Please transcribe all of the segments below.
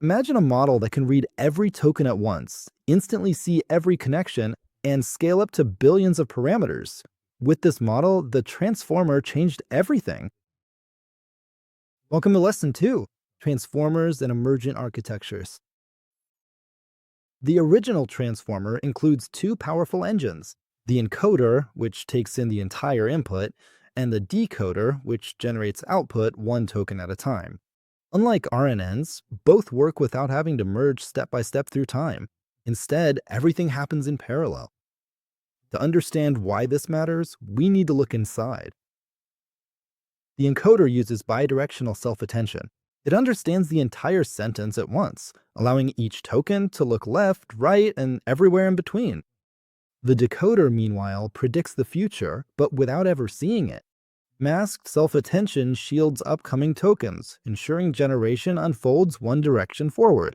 Imagine a model that can read every token at once, instantly see every connection, and scale up to billions of parameters. With this model, the transformer changed everything. Welcome to Lesson 2, Transformers and Emergent Architectures. The original transformer includes two powerful engines: the encoder, which takes in the entire input, and the decoder, which generates output one token at a time. Unlike RNNs, both work without having to merge step by step through time. Instead, everything happens in parallel. To understand why this matters, we need to look inside. The encoder uses bidirectional self-attention. It understands the entire sentence at once, allowing each token to look left, right, and everywhere in between. The decoder, meanwhile, predicts the future, but without ever seeing it. Masked self-attention shields upcoming tokens, ensuring generation unfolds one direction forward.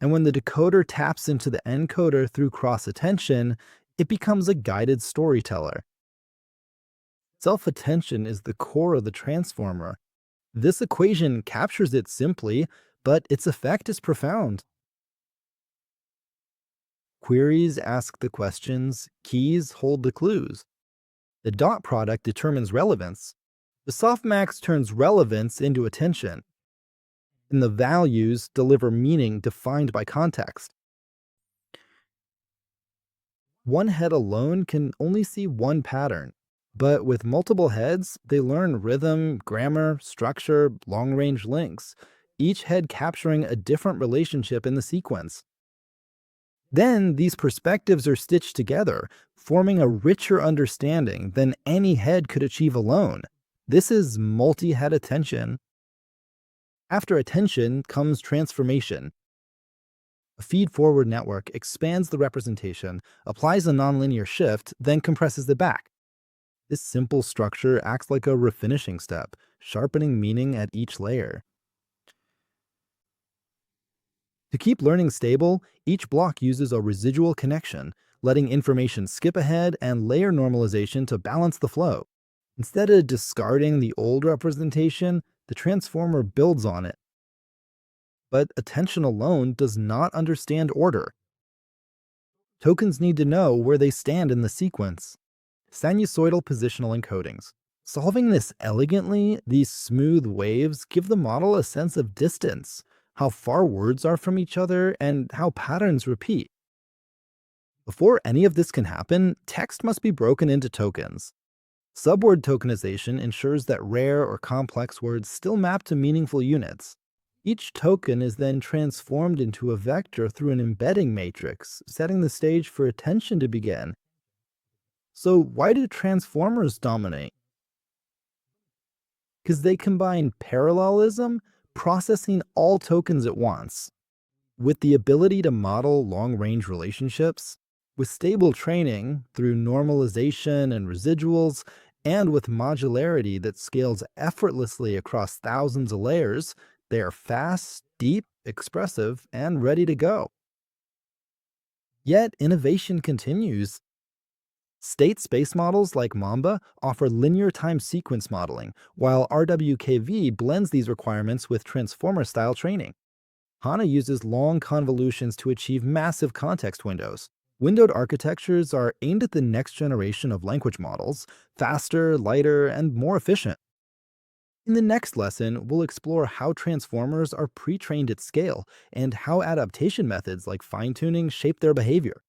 And when the decoder taps into the encoder through cross-attention, it becomes a guided storyteller. Self-attention is the core of the transformer. This equation captures it simply, but its effect is profound. Queries ask the questions, keys hold the clues. The dot product determines relevance. The softmax turns relevance into attention. And the values deliver meaning defined by context. One head alone can only see one pattern, but with multiple heads, they learn rhythm, grammar, structure, long-range links, each head capturing a different relationship in the sequence. Then these perspectives are stitched together, forming a richer understanding than any head could achieve alone. This is multi-head attention. After attention comes transformation. A feed-forward network expands the representation, applies a nonlinear shift, then compresses it back. This simple structure acts like a refinishing step, sharpening meaning at each layer. To keep learning stable, each block uses a residual connection, letting information skip ahead and layer normalization to balance the flow. Instead of discarding the old representation, the transformer builds on it. But attention alone does not understand order. Tokens need to know where they stand in the sequence. Sinusoidal positional encodings. Solving this elegantly, these smooth waves give the model a sense of distance, how far words are from each other, and how patterns repeat. Before any of this can happen, text must be broken into tokens. Subword tokenization ensures that rare or complex words still map to meaningful units. Each token is then transformed into a vector through an embedding matrix, setting the stage for attention to begin. So why do transformers dominate? Because they combine parallelism, processing all tokens at once, with the ability to model long-range relationships, with stable training through normalization and residuals, and with modularity that scales effortlessly across thousands of layers. They are fast, deep, expressive, and ready to go. Yet innovation continues. State space models like Mamba offer linear time sequence modeling, while RWKV blends these requirements with transformer-style training. HANA uses long convolutions to achieve massive context windows. Windowed architectures are aimed at the next generation of language models, faster, lighter, and more efficient. In the next lesson, we'll explore how transformers are pre-trained at scale and how adaptation methods like fine-tuning shape their behavior.